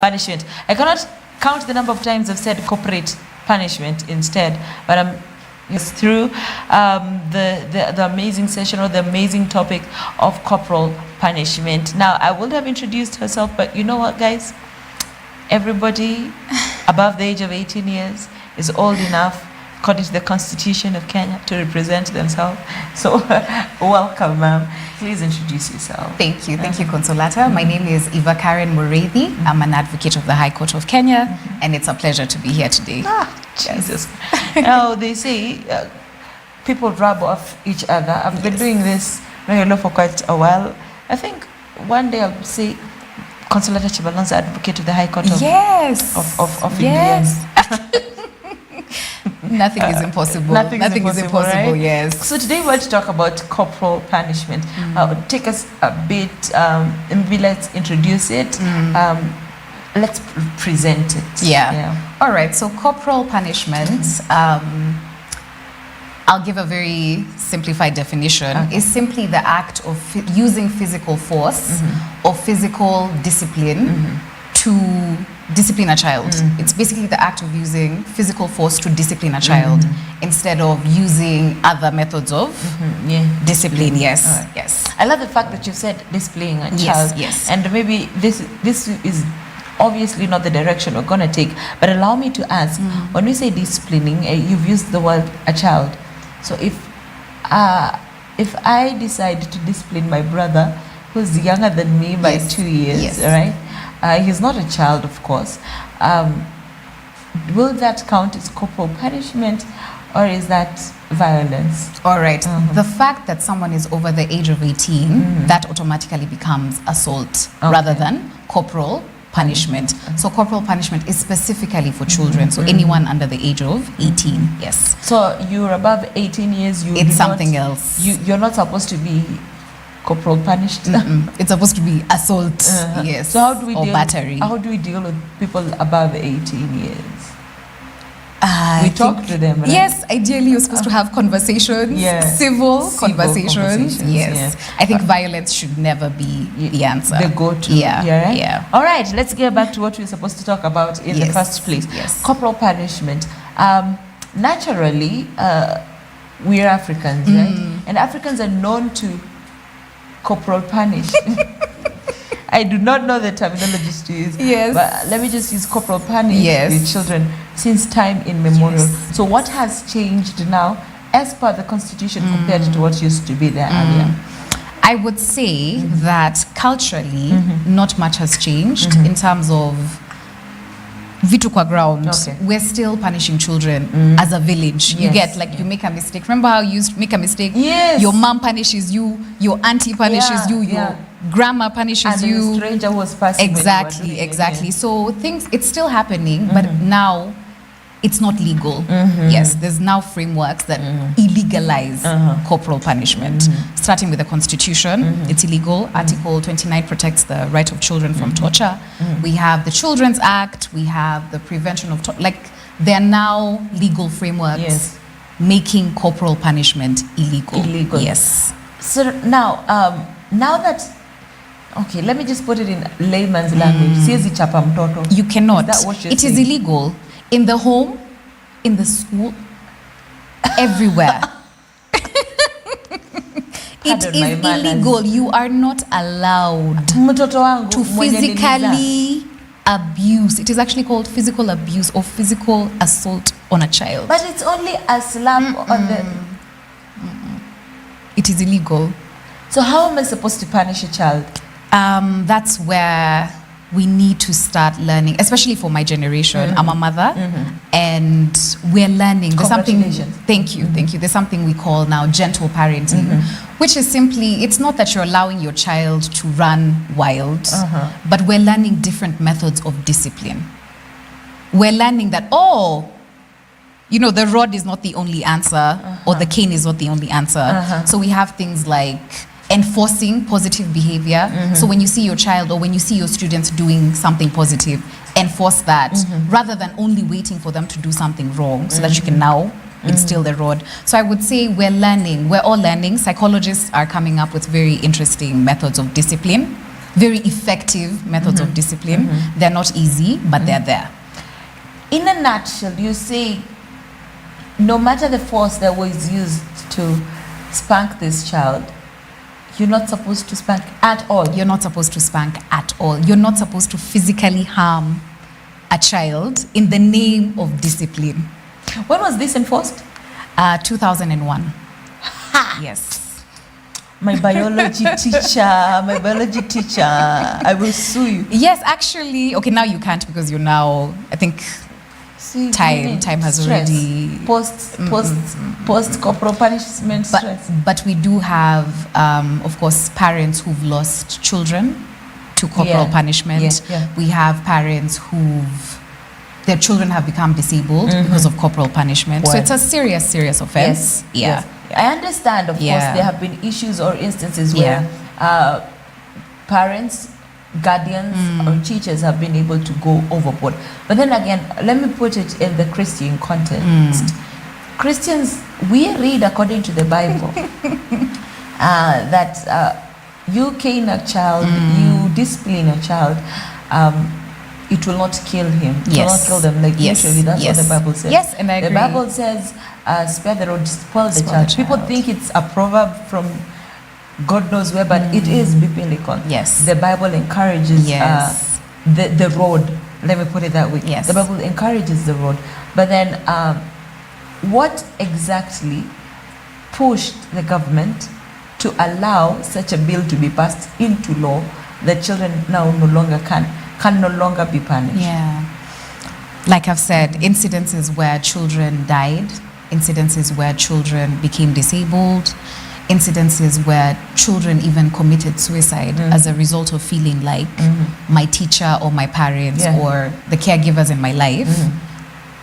punishment. I cannot count the number of times I've said corporate punishment instead, but I'm through the amazing session or the amazing topic of corporal punishment. Now, I would have introduced herself, but you know what, guys? Everybody above the age of 18 years is old enough, according to the Constitution of Kenya, to represent themselves. So, welcome, ma'am. Please introduce yourself. Thank you. Thank you, Consolata. My name is Eva Karen Mureithi. I'm an advocate of the High Court of Kenya, and it's a pleasure to be here today. Jesus. Now, they say people rub off each other. I've been doing this for quite a while. I think one day I'll say Consolata Chibalonza, advocate of the High Court of yes. Nothing is impossible. Nothing is impossible, right? Yes. So today we're going to talk about corporal punishment. Take us a bit, maybe let's introduce it. Let's present it. Yeah. All right. So corporal punishment, I'll give a very simplified definition, is simply the act of using physical force or physical discipline to discipline a child. It's basically the act of using physical force to discipline a child instead of using other methods of discipline. Yes. Yes. I love the fact that you said disciplining a child. Yes. And maybe this is obviously not the direction we're going to take, but allow me to ask, when we say disciplining, you've used the word a child. So if I decide to discipline my brother who's younger than me by 2 years, right? He's not a child, of course. Will that count as corporal punishment, or is that violence? All right. The fact that someone is over the age of 18, that automatically becomes assault rather than corporal punishment. So corporal punishment is specifically for children. So anyone under the age of 18, yes. So you're above 18 years, it's something else. You're not supposed to be corporal punished. It's supposed to be assault, yes. So how do we or deal, battery. How do we deal with people above 18 years? We talk to them, right? Yes, ideally you're supposed to have conversations, civil conversations. Yes. I think violence should never be the answer. The go-to. Yeah. All right, let's get back to what we're supposed to talk about in the first place. Yes. Corporal punishment. Naturally, we're Africans, right? And Africans are known to corporal punish. I do not know the terminology to use, but let me just use corporal punish with children since time immemorial. So what has changed now as per the Constitution compared to what used to be there earlier? I would say that culturally, not much has changed in terms of vitu kwa ground. We're still punishing children as a village. You get, like, you make a mistake. Remember how you used to make a mistake? Your mom punishes you, your auntie punishes you, your grandma punishes you. And the stranger was passing. Exactly. So it's still happening, but now it's not legal. Yes, there's now frameworks that illegalize corporal punishment. Starting with the Constitution, it's illegal. Article 29 protects the right of children from torture. We have the Children's Act. We have the prevention of torture. Like, there are now legal frameworks making corporal punishment illegal. Yes. So now, now that, okay, let me just put it in layman's language. Siezi chapa mtoto. You cannot. Is that what you're saying? Is illegal. In the home, in the school, everywhere. It is illegal. You are not allowed to physically abuse. It is actually called physical abuse or physical assault on a child. But it's only a slap on the... It is illegal. So how am I supposed to punish a child? That's where we need to start learning, especially for my generation. I'm a mother, and we're learning. There's something. Thank you. There's something we call now gentle parenting, which is simply, it's not that you're allowing your child to run wild, but we're learning different methods of discipline. We're learning that, the rod is not the only answer, or the cane is not the only answer. So we have things like enforcing positive behavior. So when you see your child or when you see your students doing something positive, enforce that rather than only waiting for them to do something wrong so that you can now instill the rod. So I would say we're learning. We're all learning. Psychologists are coming up with very interesting methods of discipline very effective methods of discipline. They're not easy, but they're there. In a nutshell, you say no matter the force that was used to spank this child, you're not supposed to spank at all. You're not supposed to spank at all. You're not supposed to physically harm a child in the name of discipline. When was this enforced? 2001. Ha! Yes. My biology teacher, I will sue you. Yes, actually. Okay, now you can't because you're now, I think, See, time has stress. already... Post corporal punishment stress. But we do have, of course, parents who've lost children to corporal punishment. Yeah. We have parents their children have become disabled because of corporal punishment. Wow. So it's a serious offense. Yes. I understand, of course, there have been issues or instances where parents, guardians, or teachers have been able to go overboard. But then again, let me put it in the Christian context. Christians, we read according to the Bible that you cane a child, you discipline a child, it will not kill him. It will not kill them. Like usually, that's what the Bible says. Yes, and I agree. The Bible says, spare the rod, spoil the child. People think it's a proverb from God knows where, but it is biblical. Yes. The Bible encourages the rod. Let me put it that way. Yes. The Bible encourages the rod. But then, what exactly pushed the government to allow such a bill to be passed into law that children now no longer can no longer be punished? Yeah. Like I've said, incidences where children died, incidences where children became disabled, incidences where children even committed suicide as a result of feeling like my teacher or my parents or the caregivers in my life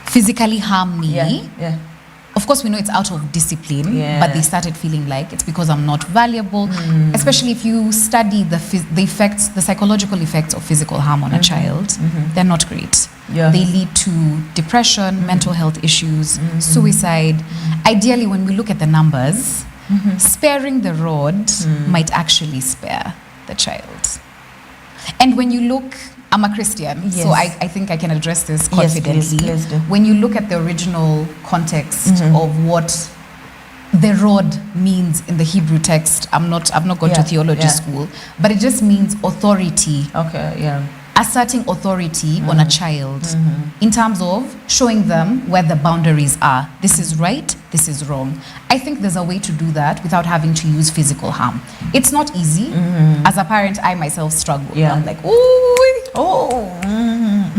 physically harm me. Of course, we know it's out of discipline, but they started feeling like it's because I'm not valuable. Especially if you study the effects, the psychological effects of physical harm on a child, they're not great. They lead to depression, mental health issues, suicide. Ideally, when we look at the numbers, sparing the rod might actually spare the child. And when you look, I'm a Christian, so I think I can address this confidently. Please do. When you look at the original context of what the rod means in the Hebrew text, I've not gone to theology school, but it just means authority. Asserting authority on a child in terms of showing them where the boundaries are. This is right, this is wrong. I think there's a way to do that without having to use physical harm. It's not easy. As a parent, I myself struggle. I'm like,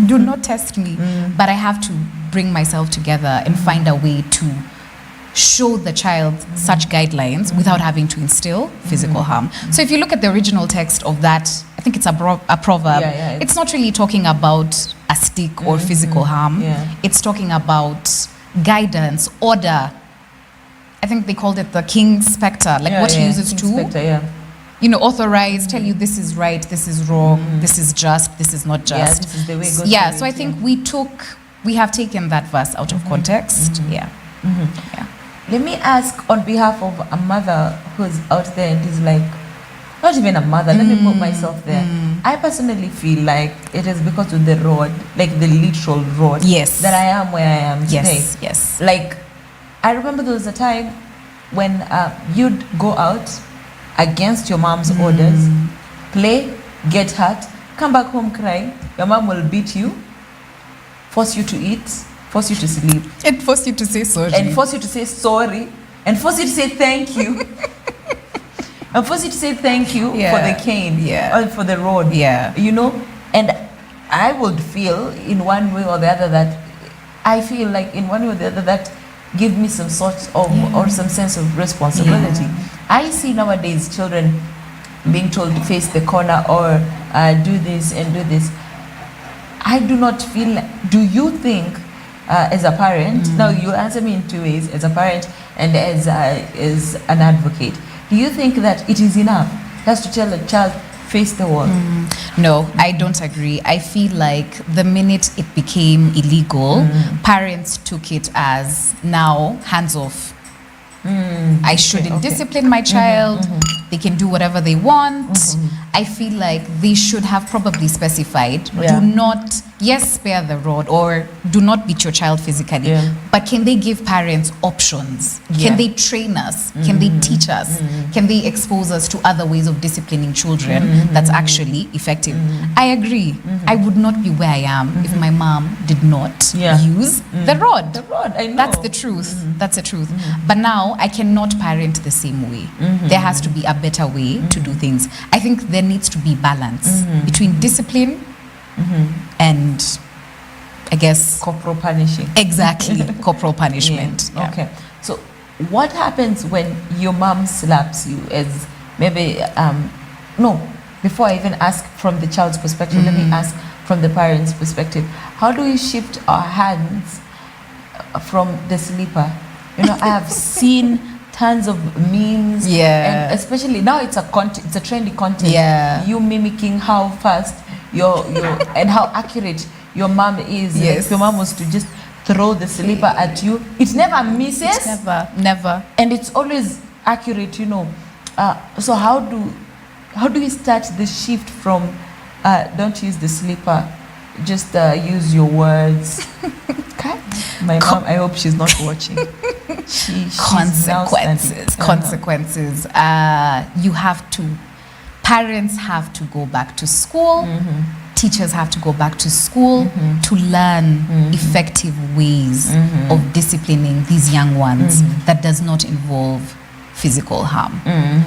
do not test me. But I have to bring myself together and find a way to show the child such guidelines without having to instill physical harm. So if you look at the original text of that, I think it's a proverb. It's not really talking about a stick or physical harm. It's talking about guidance, order. I think they called it the king's spectre, like what he uses to, authorize, tell you this is right, this is wrong, this is just, this is not just. This is the way it goes. So I think we have taken that verse out of context. Let me ask on behalf of a mother who's out there and is like, not even a mother, let me put myself there. I personally feel like it is because of the road, like the literal road, that I am where I am today. Yes. Like, I remember there was a time when you'd go out against your mom's orders, play, get hurt, come back home crying, your mom will beat you, force you to eat, force you to sleep. And force you to say sorry. And force you to say sorry. And force you to say thank you. And force you to say thank you for the cane. Or for the road. And I would feel in one way or the other that give me some sort of or some sense of responsibility. I see nowadays children being told to face the corner or do this and do this. I do not feel, do you think as a parent, now you answer me in two ways, as a parent and as an advocate, do you think that it is enough just to tell a child face the wall? No, I don't agree. I feel like the minute it became illegal, parents took it as now hands off. I shouldn't discipline my child. They can do whatever they want. I feel like they should have probably specified, Yeah. do not, yes, spare the rod or do not beat your child physically, Yeah. but can they give parents options? Yeah. Can they train us? Can they teach us? Can they expose us to other ways of disciplining children that's actually effective? I agree. I would not be where I am if my mom did not Yeah. use the rod. The rod, I know. That's the truth. That's the truth. But now I cannot parent the same way. There has to be a better way to do things. I think there needs to be balance between discipline and, I guess, Corporal punishing. exactly, corporal punishment. Yeah. Yeah. Okay. So what happens when your mom slaps you as maybe, no, before I even ask from the child's perspective, let me ask from the parent's perspective. How do we shift our hands from the slipper? You know, I have seen tons of memes. Yeah. And especially now it's a trendy content. Yeah. You mimicking how fast your and how accurate your mom is. Like Yes. if your mom was to just throw the slipper at you, it never misses. Never. And it's always accurate, you know. So how do we start the shift from don't use the slipper, just use your words? Okay. My mom, I hope she's not watching. She's now standing. Consequences. You have to, parents have to go back to school. Teachers have to go back to school to learn effective ways of disciplining these young ones that does not involve physical harm.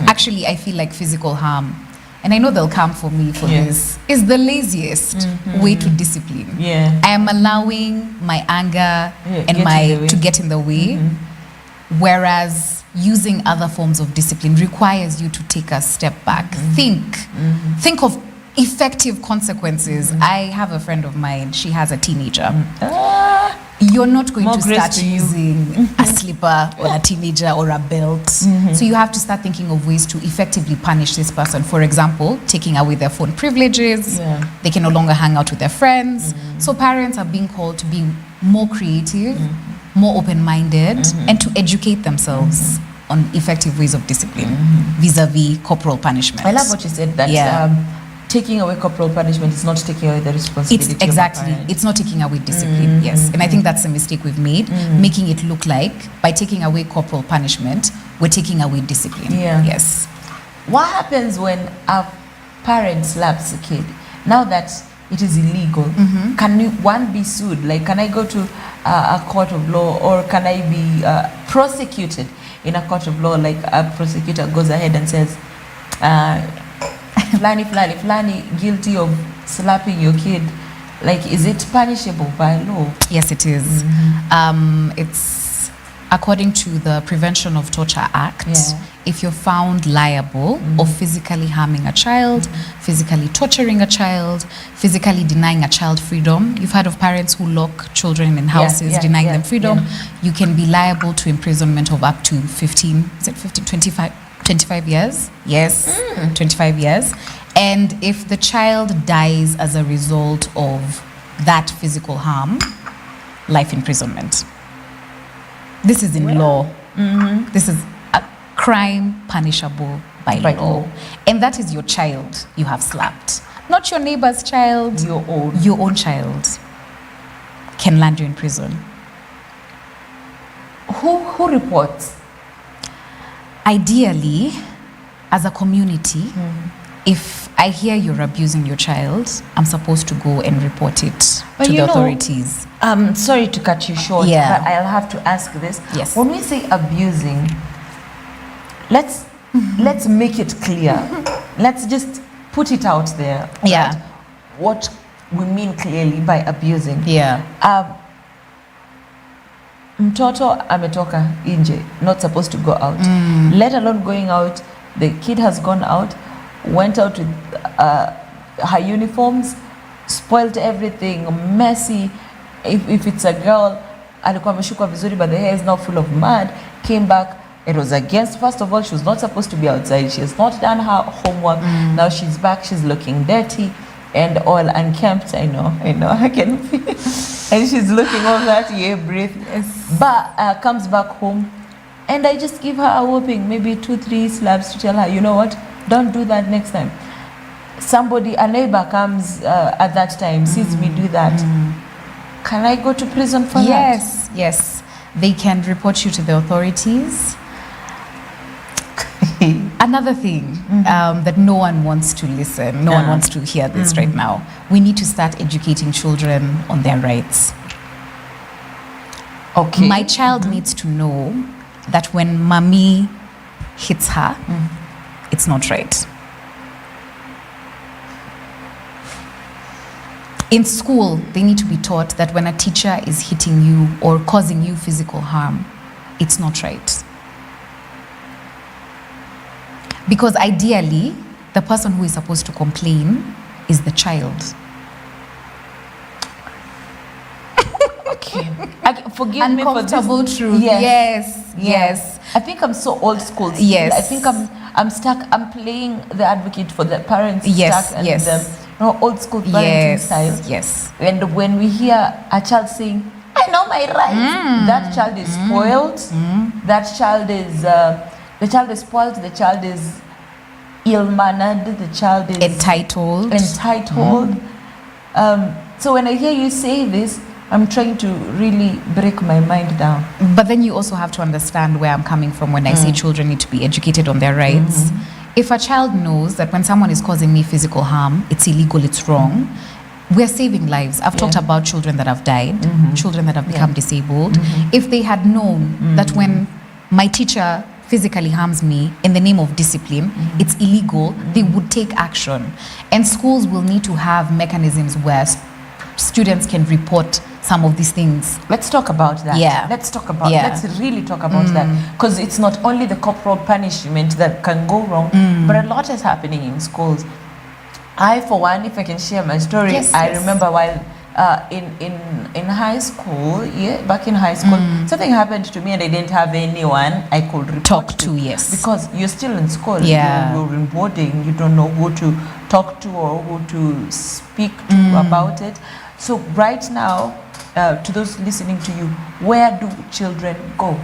Actually, I feel like physical harm, and I know they'll come for me for this, is the laziest way to discipline. Yeah. I am allowing my anger and to get in the way, whereas using other forms of discipline requires you to take a step back. Think of effective consequences. I have a friend of mine, she has a teenager. You're not going More to grace start to you. using a slipper on a teenager or a belt. So you have to start thinking of ways to effectively punish this person. For example, taking away their phone privileges. Yeah. They can no longer hang out with their friends. So parents are being called to be more creative, more open-minded, and to educate themselves on effective ways of discipline vis-a-vis corporal punishment. I love what you said, that taking away corporal punishment is not taking away the responsibility. It's exactly. It's not taking away discipline. Yes, and I think that's a mistake we've made, making it look like by taking away corporal punishment, we're taking away discipline. Yeah. Yes. What happens when a parent slaps a kid? Now that it is illegal, can one be sued? Like, can I go to a court of law, or can I be prosecuted in a court of law? Like a prosecutor goes ahead and says, Flani guilty of slapping your kid. Like, is it punishable by law? Yes, it is. It's according to the Prevention of Torture Act. Yeah. If you're found liable of physically harming a child, physically torturing a child, physically denying a child freedom. You've heard of parents who lock children in houses, denying them freedom. You can be liable to imprisonment of up to 25 years. Yes, 25 years. And if the child dies as a result of that physical harm, life imprisonment. This is in law. This is a crime punishable by law. And that is your child you have slapped. Not your neighbor's child. Your own. Your own child can land you in prison. Who reports? Ideally, as a community, if I hear you're abusing your child, I'm supposed to go and report it to the authorities. Sorry to cut you short, but I'll have to ask this. Yes. When we say abusing, let's make it clear. Let's just put it out there. Yeah. Right? What we mean clearly by abusing. Yeah. Mtoto ametoka nje, not supposed to go out. Let alone going out. The kid has gone out, went out with her uniforms, spoiled everything, messy. If it's a girl, alikuwa ameshukwa vizuri, but the hair is now full of mud, came back. It was against, first of all, she was not supposed to be outside. She has not done her homework. Now she's back, she's looking dirty and all unkempt. I know, I can feel. And she's looking all that, breathe. Yes. But comes back home, and I just give her a whooping, maybe 2-3 slaps to tell her, you know what, don't do that next time. somebody, a neighbor comes at that time, sees me do that, can I go to prison for that? Yes, yes. They can report you to the authorities. Another thing that no one wants to listen, no one wants to hear this right now. We need to start educating children on their rights. Okay. My child needs to know that when mommy hits her, it's not right. In school, they need to be taught that when a teacher is hitting you or causing you physical harm, it's not right. Because ideally, the person who is supposed to complain is the child. Okay. Forgive me for this. Uncomfortable truth. Yes. I think I'm so old school. Yes. I think I'm stuck. I'm playing the advocate for the parents Yes, stuck and yes. the old school parenting style. Yes. And when we hear a child saying, "I know my rights," that child is spoiled. That child is the child is spoiled. The child is ill-mannered. The child is Entitled. So when I hear you say this, I'm trying to really break my mind down. But then you also have to understand where I'm coming from when I say children need to be educated on their rights. If a child knows that when someone is causing me physical harm, it's illegal, it's wrong, we're saving lives. I've talked about children that have died, children that have become disabled. If they had known that when my teacher physically harms me in the name of discipline, it's illegal, they would take action. And schools will need to have mechanisms where students can report some of these things. Let's talk about that. Let's really talk about that. Because it's not only the corporal punishment that can go wrong, but a lot is happening in schools. I, for one, if I can share my story, I remember while in high school, back in high school, something happened to me and I didn't have anyone I could report Talk to, yes. Because you're still in school, Yeah. you're in boarding, you don't know who to talk to or who to speak to about it. So right now, to those listening to you, where do children go?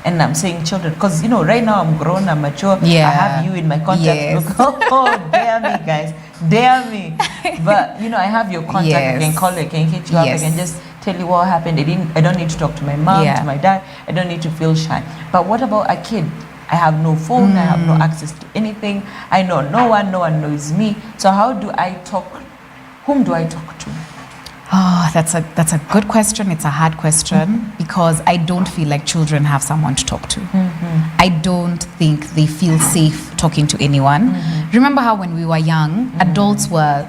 And I'm saying children because, you know, right now I'm grown, I'm mature. Yeah. I have you in my contact book. Oh, dare me, guys. Dare me. But, you know, I have your contact. I can call you, I can hit you up. I can just tell you what happened. I don't need to talk to my mom, to my dad. I don't need to feel shy. But what about a kid? I have no phone. I have no access to anything. I know no one. No one knows me. So how do I talk? Whom do I talk to? Oh, that's a good question. It's a hard question because I don't feel like children have someone to talk to. I don't think they feel safe talking to anyone. Remember how when we were young, adults were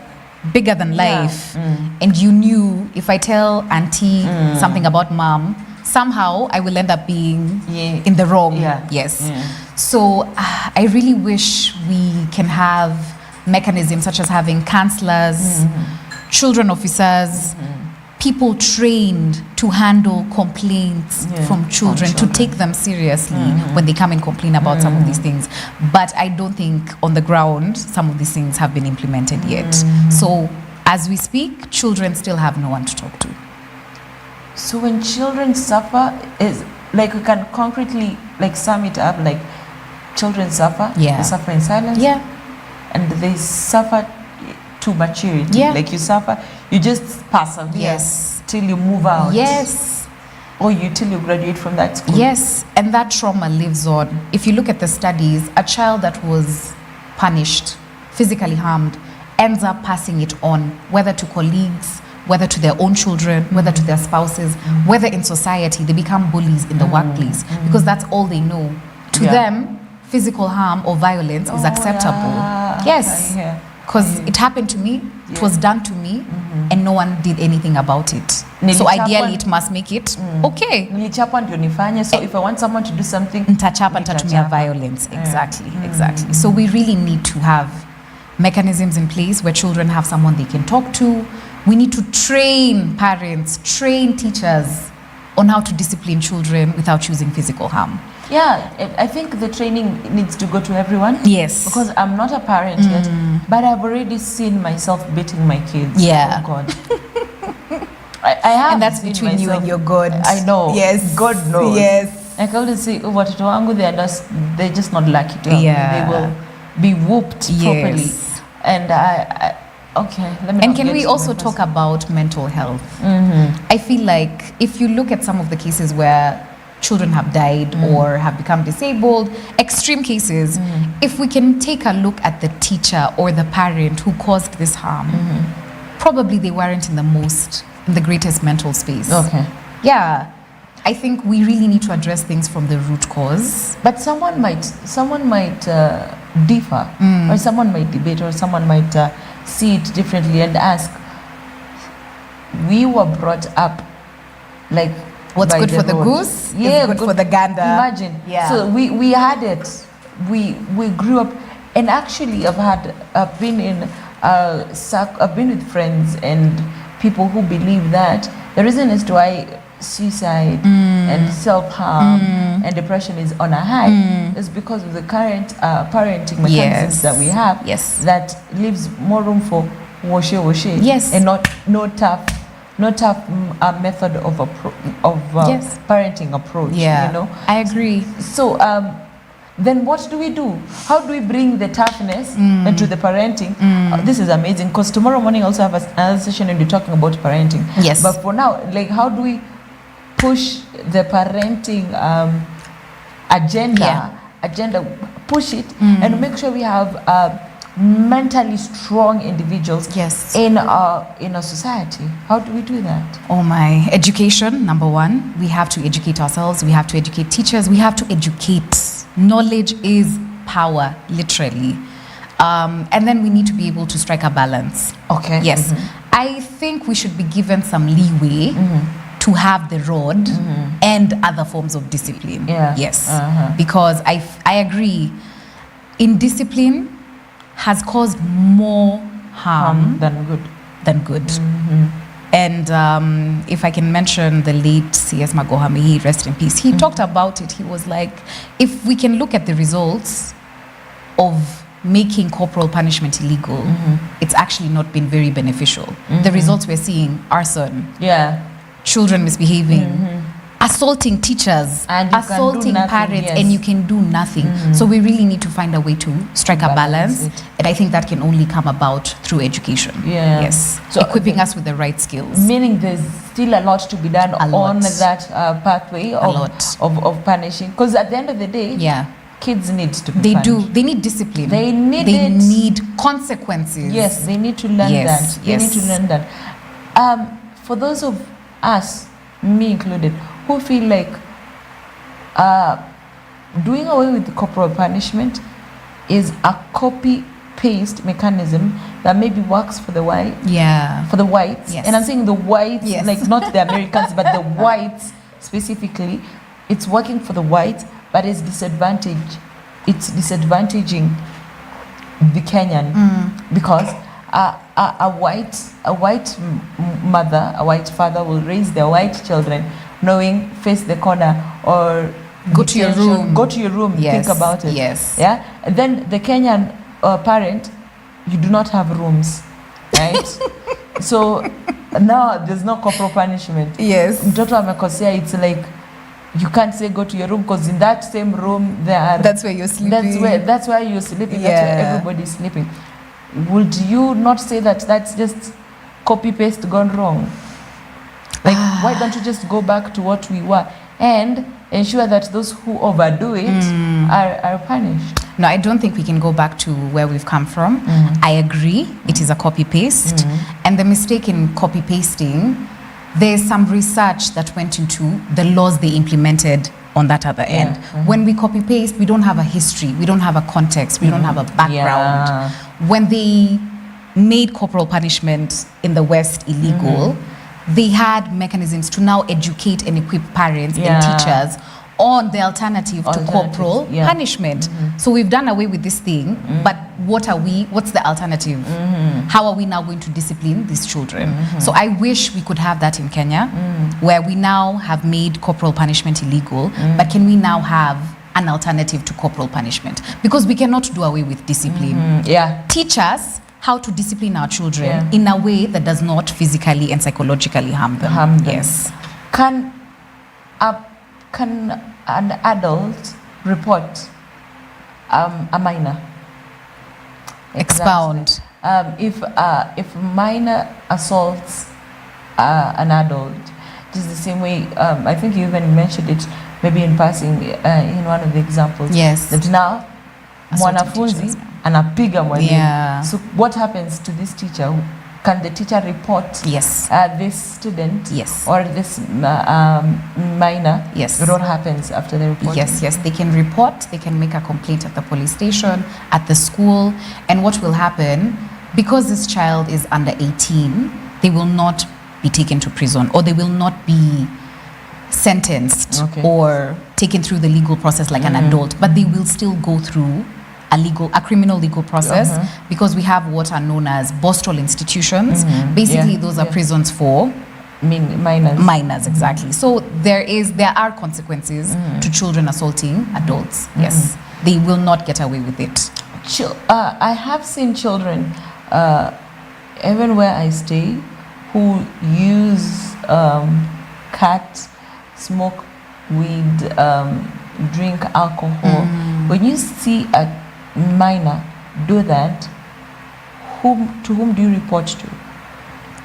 bigger than life, and you knew if I tell auntie something about mom, somehow I will end up being in the wrong. Yes. So I really wish we can have mechanisms such as having counselors, children officers, people trained to handle complaints from children, to take them seriously when they come and complain about some of these things. But I don't think on the ground some of these things have been implemented yet. So as we speak, children still have no one to talk to. So when children suffer, is like we can concretely like sum it up like children suffer, they suffer in silence, and they suffer to maturity. Like you suffer, you just persevere till you move out. Or you till you graduate from that school. And that trauma lives on. If you look at the studies, a child that was punished, physically harmed, ends up passing it on, whether to colleagues, whether to their own children, whether to their spouses, whether in society, they become bullies in the workplace because that's all they know. To them, physical harm or violence is acceptable. Because it happened to me, it was done to me, and no one did anything about it. So ideally, it must make it okay. Nilichapwa ndio nifanye. So if I want someone to do something, nitachapa, nitatumia violence. Exactly. So we really need to have mechanisms in place where children have someone they can talk to. We need to train parents, train teachers on how to discipline children without using physical harm. I think the training needs to go to everyone. Because I'm not a parent yet, but I've already seen myself beating my kids. Oh God. I have. And that's between myself. You and your God. I know. God knows. I can always say, watoto wangu, they're just not lucky to have me. They will be whooped properly. And okay, let me. And not can get we to also my talk personal- about mental health? I feel like if you look at some of the cases where children have died or have become disabled, extreme cases, if we can take a look at the teacher or the parent who caused this harm, probably they weren't in the greatest mental space. Okay. Yeah. I think we really need to address things from the root cause. But someone might differ, or someone might debate, or someone might see it differently and ask. We were brought up like What's by good for the road. goose Yeah, is good for the gander. Imagine. Yeah. So we had it. We grew up, and actually I've been with friends and people who believe that the reason as to why suicide and self-harm and depression is on a high is because of the current parenting mechanisms that we have. Yes. That leaves more room for washe. Yes. And no tough method of Yes. parenting approach. Yeah. You know. I agree. So then what do we do? How do we bring the toughness into the parenting? This is amazing because tomorrow morning I also have another session and we're talking about parenting. Yes. But for now, like, how do we push the parenting agenda, push it and make sure we have mentally strong individuals Yes. in a society? How do we do that? Oh my, education, number one. We have to educate ourselves. We have to educate teachers. We have to educate. Knowledge is power, literally. And then we need to be able to strike a balance. Okay. Yes. I think we should be given some leeway to have the rod and other forms of discipline. Yeah. Yes. Because I agree, indiscipline has caused more harm Than good. And if I can mention the late C.S. Magoha, may he rest in peace, he talked about it. He was like, if we can look at the results of making corporal punishment illegal, it's actually not been very beneficial. The results we're seeing: arson, Yeah. children misbehaving, assaulting teachers, And you can do assaulting nothing, parents, yes. and you can do nothing. So we really need to find a way to strike a Balance balance, it. and I think that can only come about through education. Yeah. Yes, So equipping us with the right skills. Meaning there's still a lot to be done A lot. on that pathway lot. of punishing. Because at the end of the day, Yeah, kids need to be they punished. do. They need discipline. They need They it. need consequences. Yes, they need to learn Yes, that. They yes. need to learn that. For those of us, me included, who feel like doing away with the corporal punishment is a copy-paste mechanism that maybe works for the white, Yeah. for the whites, Yes. and I'm saying the whites, Yes. like not the Americans, but the whites specifically. It's working for the whites, but it's disadvantaging the Kenyan because a white mother, a white father will raise their white children knowing face the corner or Go to your detention, room. go to your room, Yes, think about it. yes. Yeah. And then the Kenyan parent, you do not have rooms, right? So now there's no corporal punishment. Yes. Mtoto amekosea, it's like you can't say go to your room because in that same room there are That's where you're sleeping. that's where you're sleeping. That's Yeah. where everybody's sleeping. Would you not say that that's just copy paste gone wrong? Like, why don't you just go back to what we were and ensure that those who overdo it are punished? No, I don't think we can go back to where we've come from. I agree, it is a copy paste. And the mistake in copy pasting, there's some research that went into the laws they implemented on that other end. When we copy paste, we don't have a history, we don't have a context, we don't have a background. Yeah. When they made corporal punishment in the West illegal, they had mechanisms to now educate and equip parents Yeah. and teachers on the alternative to Alternatives, corporal yeah. punishment. So we've done away with this thing, but what's the alternative? How are we now going to discipline these children? So I wish we could have that in Kenya, where we now have made corporal punishment illegal, but can we now have an alternative to corporal punishment? Because we cannot do away with discipline. Yeah. Teach us how to discipline our children Yeah. in a way that does not physically and psychologically harm them. Yes. Can an adult report a minor? Expound. if minor assaults an adult, it is the same way. I think you even mentioned it maybe in passing in one of the examples. Yes. That now mwanafunzi anapiga mwalimu. Yeah. So what happens to this teacher? Can the teacher report Yes. this student Yes. or this minor? Yes. What happens after the report? Yes, yes. They can report, they can make a complaint at the police station, at the school. And what will happen, because this child is under 18, they will not be taken to prison, or they will not be sentenced or taken through the legal process like an adult, but they will still go through a criminal legal process, because we have what are known as Bostol institutions. Basically, those are prisons for minors. Minors, exactly. So there are consequences to children assaulting adults. Yes, they will not get away with it. I have seen children, even where I stay, who use cat, smoke weed, drink alcohol. When you see a minor do that, to whom do you report to?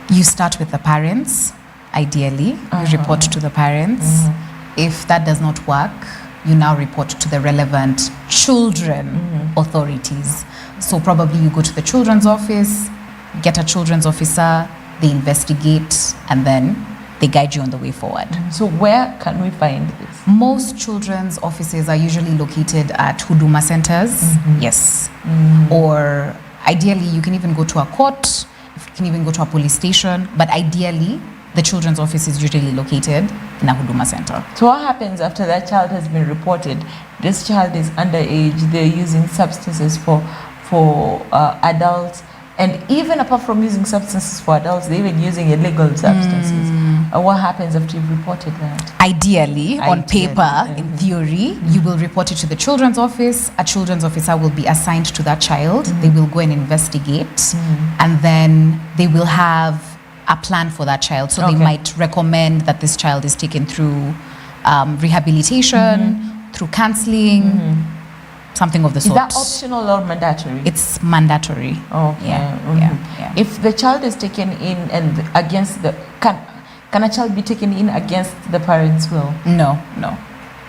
You start with the parents, ideally. You report to the parents. If that does not work, you now report to the relevant children authorities. So probably you go to the children's office, get a children's officer, they investigate, and then they guide you on the way forward. So where can we find this? Most children's offices are usually located at Huduma centers. Yes. Or ideally, you can even go to a court, you can even go to a police station, but ideally, the children's office is usually located in a Huduma center. So what happens after that child has been reported? This child is underage, they're using substances for adults, and even apart from using substances for adults, they're even using illegal substances. What happens after you've reported that? Ideally, on paper, in theory, you will report it to the children's office. A children's officer will be assigned to that child. They will go and investigate, and then they will have a plan for that child. So they might recommend that this child is taken through rehabilitation, through counseling, something of the sort. Is that optional or mandatory? It's mandatory. Okay. Yeah. If the child is taken in and against the can a child be taken in against the parents' will? No.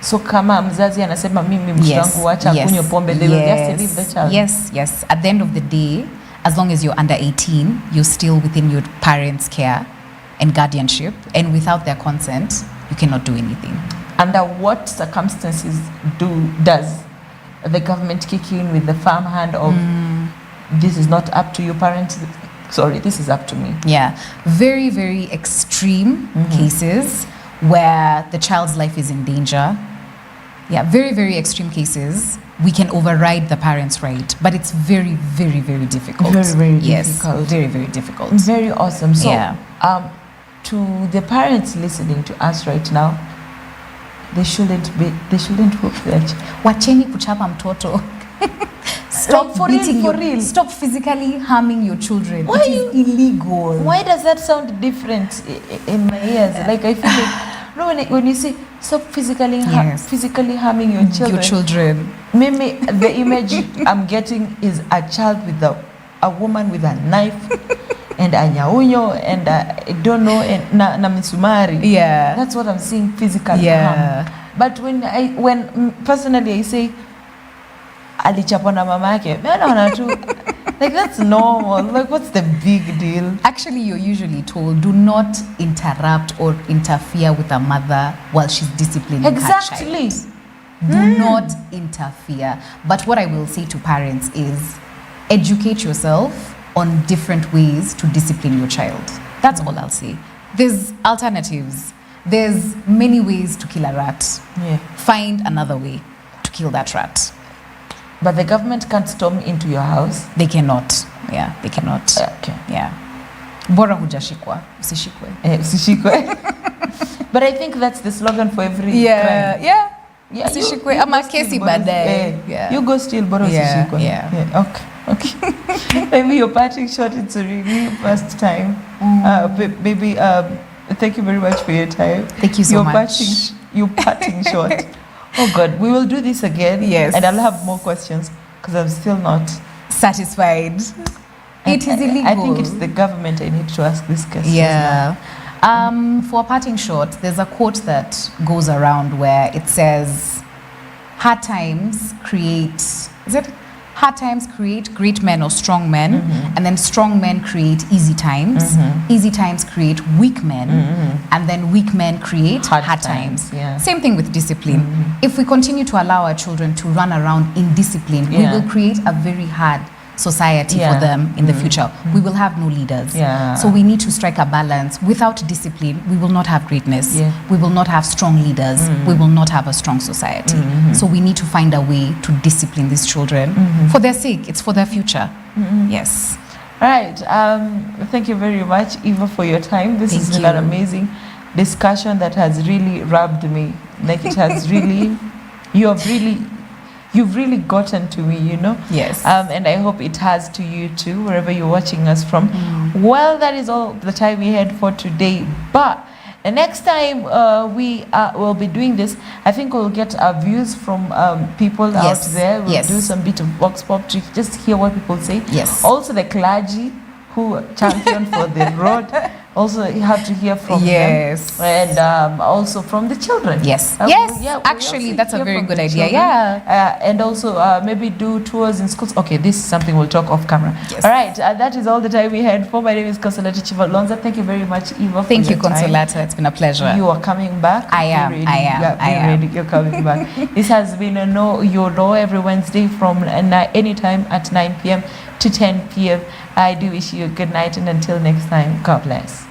So kama mzazi anasema mimi mtoto wangu acha kunywa pombe, they will just leave the child. Yes. At the end of the day, as long as you're under 18, you're still within your parents' care and guardianship, and without their consent, you cannot do anything. Under what circumstances does the government kick in with the firm hand of this is not up to your parents? Sorry, this is up to me. Yeah, very, very extreme cases where the child's life is in danger. Yeah, very, very extreme cases. We can override the parents' right, but it's very, very, very difficult. Very difficult. Yes, very, very difficult. Very awesome. So, to the parents listening to us right now, they shouldn't whoop their Wacheni kuchapa mtoto. Stop beating Stop physically harming your children. It is illegal. Why does that sound different in my ears? Like I feel like when you say stop physically harming your children. Maybe the image I'm getting is a child with a woman with a knife and a nyaunyo and I don't know and na misumari. Yeah, that's what I'm seeing physically harm. But when personally I say alichapwa na mama yake, like that's normal. Like what's the big deal? Actually, you're usually told do not interrupt or interfere with a mother while she's disciplining her child. Do not interfere. But what I will say to parents is educate yourself on different ways to discipline your child. That's all I'll say. There's alternatives. There's many ways to kill a rat. Find another way to kill that rat. But the government can't storm into your house? They cannot. Yeah, they cannot. Okay. Yeah. Bora hujashikwa, usishikwe. Usishikwe. But I think that's the slogan for every crime. Yeah. Usishikwe ama kesi baadaye. You go still, bora usishikwe. Yeah. Okay. Maybe your parting shot, it's a really first time. Maybe thank you very much for your time. Thank you so much. Your parting shot. Oh God, we will do this again. Yes. And I'll have more questions because I'm still not satisfied. It is illegal. I think it's the government I need to ask this question. Yeah. For a parting shot, there's a quote that goes around where it says, hard times create, hard times create great men or strong men, and then strong men create easy times. Easy times create weak men, and then weak men create hard times. Yeah. Same thing with discipline. If we continue to allow our children to run around indisciplined, we will create a very hard society for them in the future. We will have no leaders. So we need to strike a balance. Without discipline, we will not have greatness. We will not have strong leaders. We will not have a strong society. So we need to find a way to discipline these children for their sake. It's for their future. Yes. All right. Thank you very much, Eva, for your time. This has been an amazing discussion that has really rubbed me. Like it has really, you've really gotten to me, you know. Yes. And I hope it has to you too, wherever you're watching us from. Well, that is all the time we had for today. But the next time we will be doing this, I think we'll get our views from people out there. We'll do some bit of box pop to just hear what people say. Yes. Also the clergy who champion for the road. Also, you have to hear from them. And also from the children. Yes. Actually, that's a very good idea. And also maybe do tours in schools. Okay, this is something we'll talk off camera. All right, that is all the time we had for. My name is Consolata Chivalonza. Thank you very much, Eva. Thank you, Consolata. It's been a pleasure. You are coming back. I am. You're coming back. This has been a Know Your Law every Wednesday from anytime at 9 p.m. to 10 p.m. I do wish you a good night, and until next time, God bless.